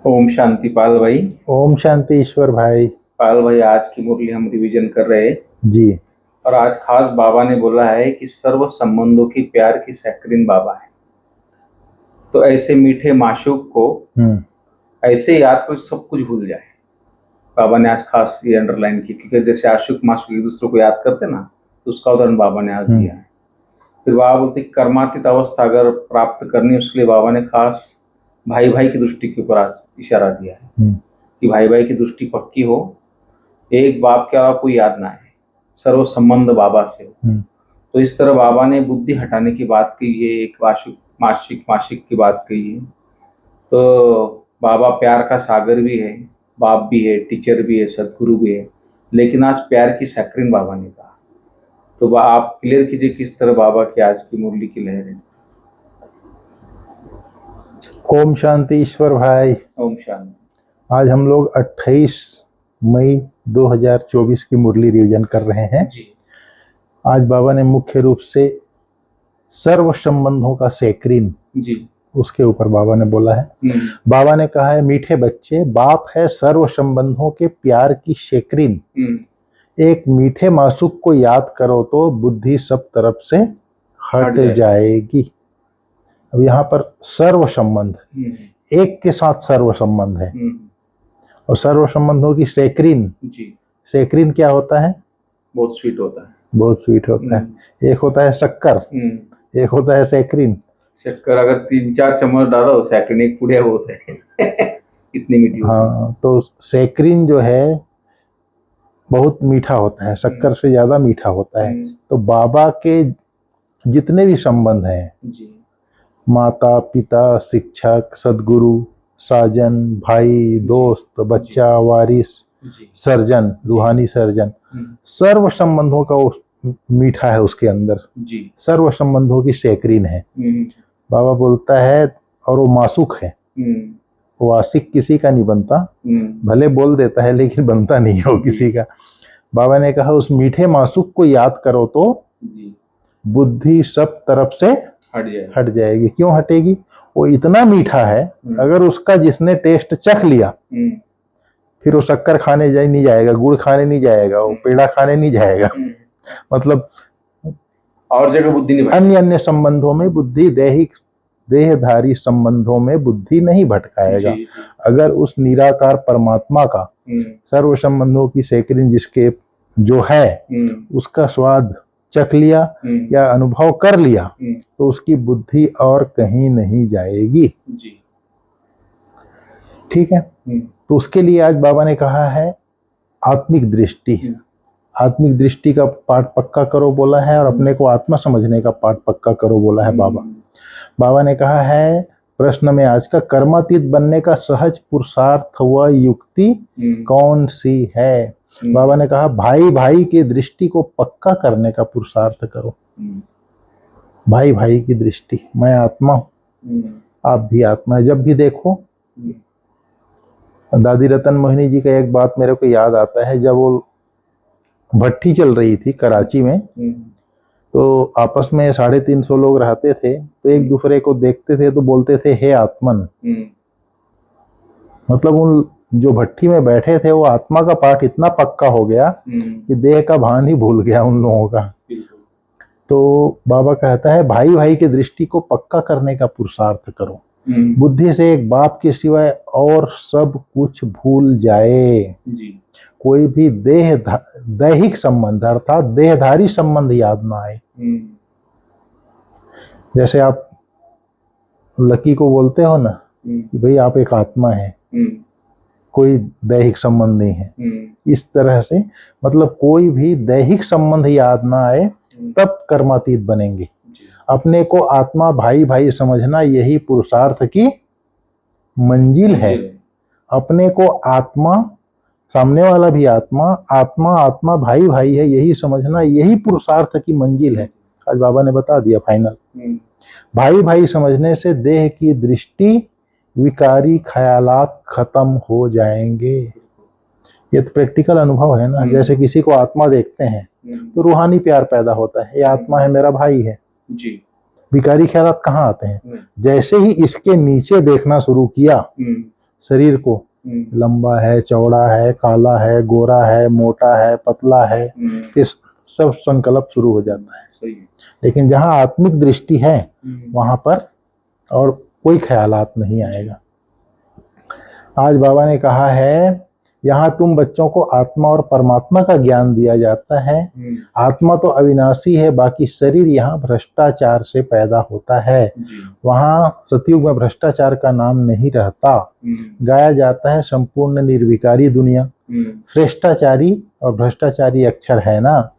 ओम शांति पाल भाई। ओम शांति ईश्वर भाई। पाल भाई, आज की मुरली हम रिवीजन कर रहे हैं जी। और आज खास बाबा ने बोला है कि सर्व संबंधों की प्यार की सैकरीन बाबा है। तो ऐसे मीठे माशूक को ऐसे याद कर सब कुछ भूल जाए। बाबा ने आज खास ये अंडरलाइन की, क्योंकि जैसे आशुक माशूक एक दूसरे को याद करते ना, तो उसका उदाहरण बाबा ने आज दिया है। फिर बाबा बोलते कर्मातीत अवस्था अगर प्राप्त करनी है, उसके लिए बाबा ने खास भाई भाई की दृष्टि के ऊपर आज इशारा दिया है कि भाई भाई की दृष्टि पक्की हो, एक बाप के अलावा कोई याद ना है, सर्व संबंध बाबा से हो। तो इस तरह बाबा ने बुद्धि हटाने की बात की है, एक मासिक की बात कही है। तो बाबा प्यार का सागर भी है, बाप भी है, टीचर भी है, सदगुरु भी है, लेकिन आज प्यार की सैकरीन बाबा ने कहा। तो आप क्लियर कीजिए किस तरह बाबा की आज की मुरली की लहर है। ओम शांति ईश्वर भाई। ओम शांति। आज हम लोग 28 मई 2024 की मुरली रिवीजन कर रहे हैं जी। आज बाबा ने मुख्य रूप से सर्व संबंधों का सैकरीन जी उसके ऊपर बाबा ने बोला है। बाबा ने कहा है, मीठे बच्चे, बाप है सर्व संबंधों के प्यार की सैकरीन। एक मीठे मासूक को याद करो तो बुद्धि सब तरफ से हट जाएगी। अब यहाँ पर सर्व संबंध, एक के साथ सर्व संबंध है और सर्व संबंधों की सैकरीन। सैकरीन क्या होता है? बहुत स्वीट होता है। बहुत स्वीट होता है। एक होता है शक्कर, एक होता है सैकरीन। शक्कर अगर 3-4 चम्मच डालो, सैकरीन एक पुड़िया होता है इतनी मीठी। हाँ, तो सैकरीन जो है बहुत मीठा होता है, शक्कर से ज्यादा मीठा होता है। तो बाबा के जितने भी संबंध हैं, माता पिता, शिक्षक, सदगुरु, साजन, भाई, दोस्त, बच्चा, वारिस, सर्जन, रूहानी सर्जन, सर्व संबंधों का मीठा है उसके अंदर। सर्व संबंधों की सैकरीन है। बाबा बोलता है, और वो मासूक है, वो आशिक किसी का नहीं बनता, भले बोल देता है लेकिन बनता नहीं हो किसी का। बाबा ने कहा उस मीठे मासूक को याद करो तो बुद्धि सब तरफ से हट जाएगी। क्यों हटेगी? वो इतना मीठा है, अगर उसका जिसने टेस्ट चख लिया फिर वो शक्कर खाने नहीं जाएगा, गुड़ खाने नहीं जाएगा, वो पेड़ा खाने नहीं जाएगा। मतलब और जगह बुद्धि नहीं, अन्य संबंधों में बुद्धि, देहधारी संबंधों में बुद्धि नहीं भटकाएगा। अगर उस निराकार परमात्मा का सर्व संबंधों की सैकरीन जिसके जो है उसका स्वाद चख लिया या अनुभव कर लिया तो उसकी बुद्धि और कहीं नहीं जाएगी। ठीक है। तो उसके लिए आज बाबा ने कहा है आत्मिक दृष्टि। आत्मिक दृष्टि का पाठ पक्का करो बोला है, और अपने को आत्मा समझने का पाठ पक्का करो बोला है बाबा। बाबा ने कहा है प्रश्न में आज का, कर्मातीत बनने का सहज पुरुषार्थ व युक्ति कौन सी है? बाबा ने कहा भाई भाई की दृष्टि को पक्का करने का पुरुषार्थ करो। भाई भाई की दृष्टि, मैं आत्मा हूं, आप भी आत्मा है। जब भी देखो, दादी रतन मोहिनी जी का एक बात मेरे को याद आता है। जब वो भट्टी चल रही थी कराची में, तो आपस में 350 लोग रहते थे, तो एक दूसरे को देखते थे तो बोलते थे हे आत्मन। मतलब उन जो भट्टी में बैठे थे वो आत्मा का पाठ इतना पक्का हो गया कि देह का भान ही भूल गया उन लोगों का। तो बाबा कहता है भाई भाई की दृष्टि को पक्का करने का पुरुषार्थ करो। बुद्धि से एक बाप के सिवाय और सब कुछ भूल जाए। कोई भी दैहिक संबंध अर्थात देहधारी संबंध याद ना आए। जैसे आप लकी को बोलते हो ना कि भाई आप एक आत्मा है, कोई दैहिक संबंध नहीं है। इस तरह से मतलब कोई भी दैहिक संबंध याद ना आए तब कर्मातीत बनेंगे। अपने को आत्मा भाई भाई समझना यही पुरुषार्थ की मंजिल है। अपने को आत्मा, सामने वाला भी आत्मा, आत्मा आत्मा भाई भाई है, यही समझना यही पुरुषार्थ की मंजिल है। आज बाबा ने बता दिया फाइनल। भाई भाई समझने से देह की दृष्टि, विकारी ख्यालात खत्म हो जाएंगे। ये तो प्रैक्टिकल अनुभव है ना। जैसे किसी को आत्मा देखते हैं तो रूहानी प्यार पैदा होता है, ये आत्मा है, मेरा भाई है। विकारी ख्यालात कहाँ आते हैं? जैसे ही इसके नीचे देखना शुरू किया शरीर को, लंबा है, चौड़ा है, काला है, गोरा है, मोटा है, पतला है, ये सब संकल्प शुरू हो जाता है। सही है। लेकिन जहाँ आत्मिक दृष्टि है वहां पर और कोई ख्यालात नहीं आएगा। आज बाबा ने कहा है यहाँ तुम बच्चों को आत्मा और परमात्मा का ज्ञान दिया जाता है। आत्मा तो अविनाशी है, बाकी शरीर यहाँ भ्रष्टाचार से पैदा होता है। वहाँ सतयुग में भ्रष्टाचार का नाम नहीं रहता, गाया जाता है संपूर्ण निर्विकारी दुनिया। भ्रष्टाचारी और भ्रष्टाचारी अक्षर है ना,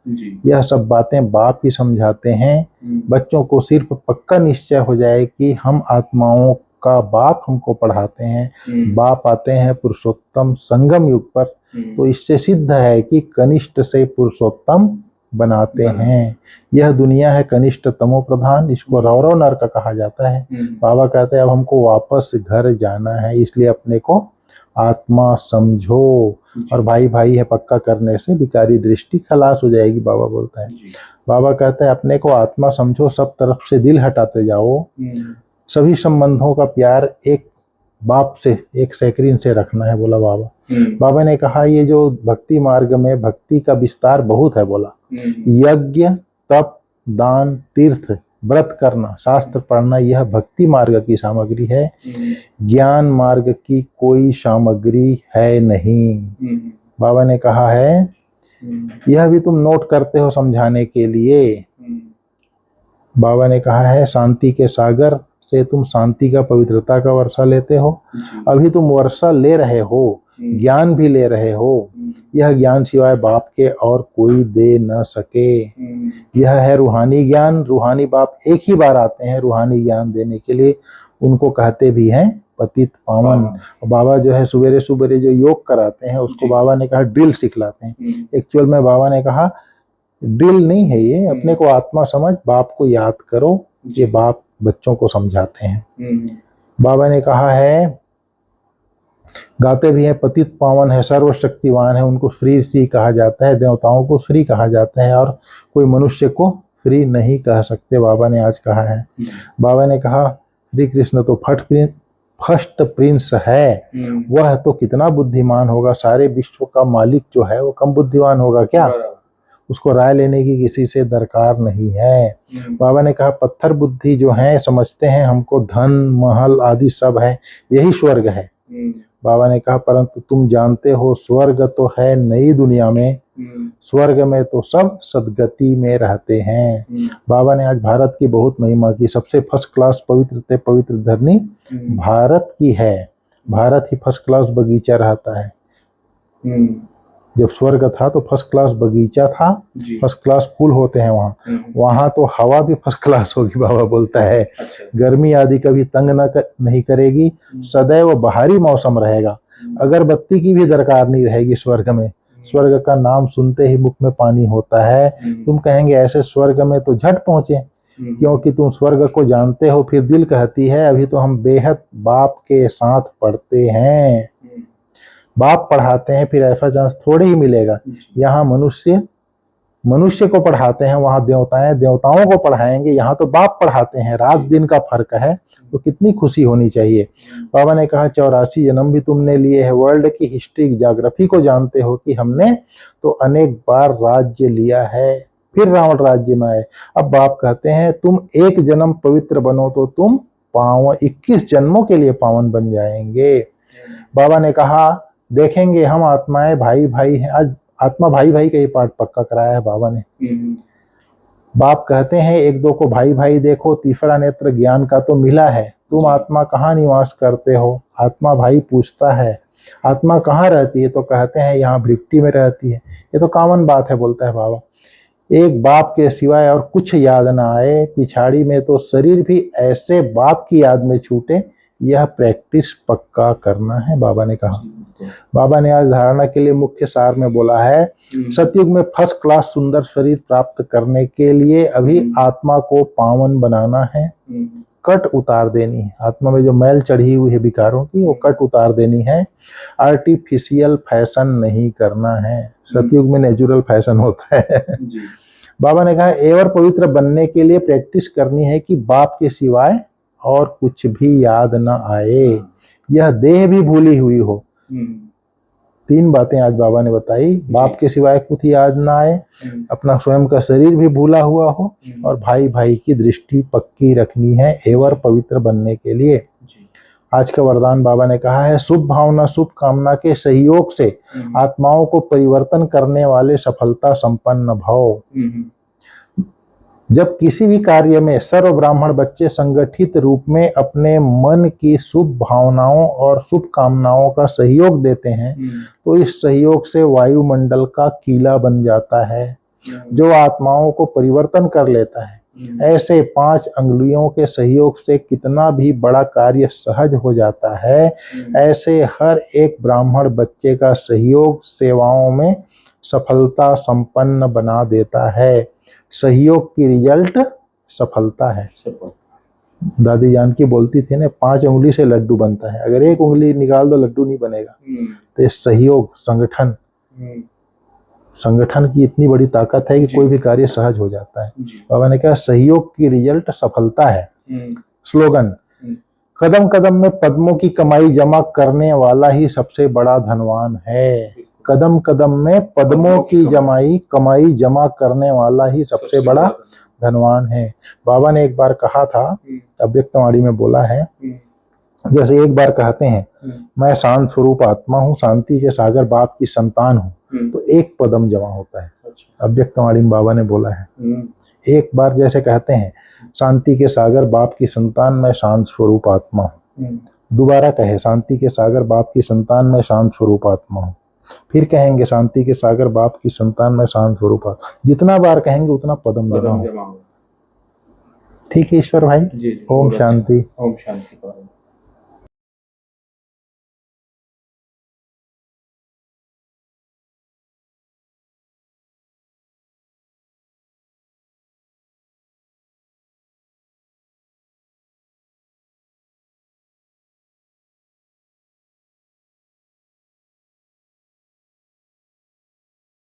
यह सब बातें बाप ही समझाते हैं। बच्चों को सिर्फ पक्का निश्चय हो जाए कि हम आत्माओं का बाप हमको पढ़ाते हैं। बाप आते हैं पुरुषोत्तम संगम युग पर, तो इससे सिद्ध है कि कनिष्ठ से पुरुषोत्तम बनाते हैं। यह दुनिया है कनिष्ठ तमो प्रधान, इसको रौरव नरक कहा जाता है। बाबा कहते हैं अब हमको वापस घर जाना है, इसलिए अपने को आत्मा समझो। और भाई भाई है पक्का करने से विकारी दृष्टि खलास हो जाएगी, बाबा बोलता है। बाबा कहते हैं अपने को आत्मा समझो, सब तरफ से दिल हटाते जाओ। सभी संबंधों का प्यार एक बाप से, एक सैकरीन से रखना है, बोला बाबा। बाबा ने कहा ये जो भक्ति मार्ग में भक्ति का विस्तार बहुत है, बोला यज्ञ, तप, दान, तीर्थ, व्रत करना, शास्त्र पढ़ना, यह भक्ति मार्ग की सामग्री है। ज्ञान मार्ग की कोई सामग्री है नहीं। बाबा ने कहा है यह भी तुम नोट करते हो समझाने के लिए। बाबा ने कहा है शांति के सागर से तुम शांति का, पवित्रता का वर्षा लेते हो। अभी तुम वर्षा ले रहे हो, ज्ञान भी ले रहे हो। यह ज्ञान सिवाय बाप के और कोई दे न सके। यह है रूहानी ज्ञान। रूहानी बाप एक ही बार आते हैं रूहानी ज्ञान देने के लिए, उनको कहते भी हैं पतित पावन। बाबा जो है सुबेरे सुबेरे जो योग कराते हैं उसको बाबा ने कहा ड्रिल सिखलाते हैं। एक्चुअल में बाबा ने कहा ड्रिल नहीं है ये, अपने को आत्मा समझ, बाप को याद करो। ये बाप बच्चों को समझाते हैं। बाबा ने कहा है गाते भी हैं पतित पावन है, सर्वशक्तिवान है, उनको फ्री सी कहा जाता है। देवताओं को फ्री कहा जाता है और कोई मनुष्य को फ्री नहीं कह सकते, बाबा ने आज कहा है। बाबा ने कहा श्री कृष्ण तो फर्स्ट प्रिंस है, वह तो कितना बुद्धिमान होगा, सारे विश्व का मालिक जो है वो कम बुद्धिमान होगा क्या? उसको राय लेने की किसी से दरकार नहीं है। बाबा ने कहा पत्थर बुद्धि जो है समझते हैं हमको धन महल आदि सब है, यही स्वर्ग है। बाबा ने कहा परंतु तुम जानते हो स्वर्ग तो है नई दुनिया में, स्वर्ग में तो सब सदगति में रहते हैं। बाबा ने आज भारत की बहुत महिमा की। सबसे फर्स्ट क्लास पवित्र से पवित्र धरनी भारत की है। भारत ही फर्स्ट क्लास बगीचा रहता है। जब स्वर्ग था तो फर्स्ट क्लास बगीचा था, फर्स्ट क्लास फूल होते हैं वहाँ। वहाँ तो हवा भी फर्स्ट क्लास होगी, बाबा बोलता है। गर्मी आदि कभी तंग नहीं करेगी, सदैव बाहरी मौसम रहेगा। अगरबत्ती की भी दरकार नहीं रहेगी स्वर्ग में। स्वर्ग का नाम सुनते ही मुख में पानी होता है। तुम कहेंगे ऐसे स्वर्ग में तो झट पहुंचे, क्योंकि तुम स्वर्ग को जानते हो। फिर दिल कहती है अभी तो हम बेहद बाप के साथ पढ़ते हैं, बाप पढ़ाते हैं, फिर ऐसा चांस थोड़े ही मिलेगा। यहाँ मनुष्य को पढ़ाते हैं, वहां देवताओं को पढ़ाएंगे। यहाँ तो बाप पढ़ाते हैं, रात दिन का फर्क है। तो कितनी खुशी होनी चाहिए। बाबा ने कहा 84 जन्म भी तुमने लिए है। वर्ल्ड की हिस्ट्री ज्योग्राफी को जानते हो कि हमने तो अनेक बार राज्य लिया है, फिर रावण राज्य में आए। अब बाप कहते हैं तुम एक जन्म पवित्र बनो तो तुम पावन 21 जन्मों के लिए पावन बन जाएंगे। बाबा ने कहा देखेंगे हम आत्माएं भाई भाई हैं। आज आत्मा भाई भाई का ही पाठ पक्का कराया है बाबा ने। बाप कहते हैं एक दो को भाई भाई देखो, तीसरा नेत्र ज्ञान का तो मिला है। तुम आत्मा कहाँ निवास करते हो? आत्मा भाई पूछता है आत्मा कहाँ रहती है? तो कहते हैं यहाँ भृकुटी में रहती है। ये तो कॉमन बात है, बोलता है बाबा। एक बाप के सिवाय और कुछ याद ना आए, पिछाड़ी में तो शरीर भी ऐसे बाप की याद में छूटे, यह प्रैक्टिस पक्का करना है, बाबा ने कहा। बाबा ने आज धारणा के लिए मुख्य सार में बोला है सतयुग में फर्स्ट क्लास सुंदर शरीर प्राप्त करने के लिए अभी आत्मा को पावन बनाना है, कट उतार देनी है। आत्मा में जो मैल चढ़ी हुई है विकारों की, वो कट उतार देनी है। आर्टिफिशियल फैशन नहीं करना है। सतयुग में नेचुरल फैशन होता है। बाबा ने कहा एवर पवित्र बनने के लिए प्रैक्टिस करनी है कि बाप के सिवाय और कुछ भी याद ना आए। यह देह भी भूली हुई हो। हम्म, 3 बातें आज बाबा ने बताई। बाप के सिवाय कुछ याद ना आए, अपना स्वयं का शरीर भी भूला हुआ हो, और भाई भाई की दृष्टि पक्की रखनी है एवर पवित्र बनने के लिए। आज का वरदान बाबा ने कहा है, शुभ भावना शुभ कामना के सहयोग से आत्माओं को परिवर्तन करने वाले सफलता संपन्न भव। जब किसी भी कार्य में सर्व ब्राह्मण बच्चे संगठित रूप में अपने मन की शुभ भावनाओं और शुभ कामनाओं का सहयोग देते हैं, तो इस सहयोग से वायुमंडल का कीला बन जाता है, जो आत्माओं को परिवर्तन कर लेता है। ऐसे 5 अंगुलियों के सहयोग से कितना भी बड़ा कार्य सहज हो जाता है। ऐसे हर एक ब्राह्मण बच्चे का सहयोग सेवाओं में सफलता संपन्न बना देता है। सहयोग की रिजल्ट सफलता है। दादी जान की बोलती थी ना, 5 उंगली से लड्डू बनता है, अगर 1 उंगली निकाल दो लड्डू नहीं बनेगा। तो ये सहयोग, संगठन की इतनी बड़ी ताकत है कि कोई भी कार्य सहज हो जाता है। बाबा ने कहा, सहयोग की रिजल्ट सफलता है। स्लोगन, कदम कदम में पद्मों की कमाई जमा करने वाला ही सबसे बड़ा धनवान है। कदम कदम में पद्मों की कमाई जमा करने वाला ही सबसे बड़ा धनवान है। बाबा ने एक बार कहा था, अव्यक्तवाणी में बोला है, जैसे एक बार कहते हैं, मैं शांत स्वरूप आत्मा हूँ, शांति के सागर बाप की संतान हूँ, तो 1 पद्म जमा होता है। अव्यक्तवाणी में बाबा ने बोला है। एक बार जैसे कहते हैं, शांति के सागर बाप की संतान, मैं शांत स्वरूप आत्मा हूँ। दोबारा कहे, शांति के सागर बाप की संतान, मैं शांत स्वरूप आत्मा हूँ। फिर कहेंगे, शांति के सागर बाप की संतान, मैं शांत स्वरूप आत्मा। जितना बार कहेंगे उतना पद्म जमा हो। ठीक है ईश्वर भाई। ओम शांति। ओम शांति।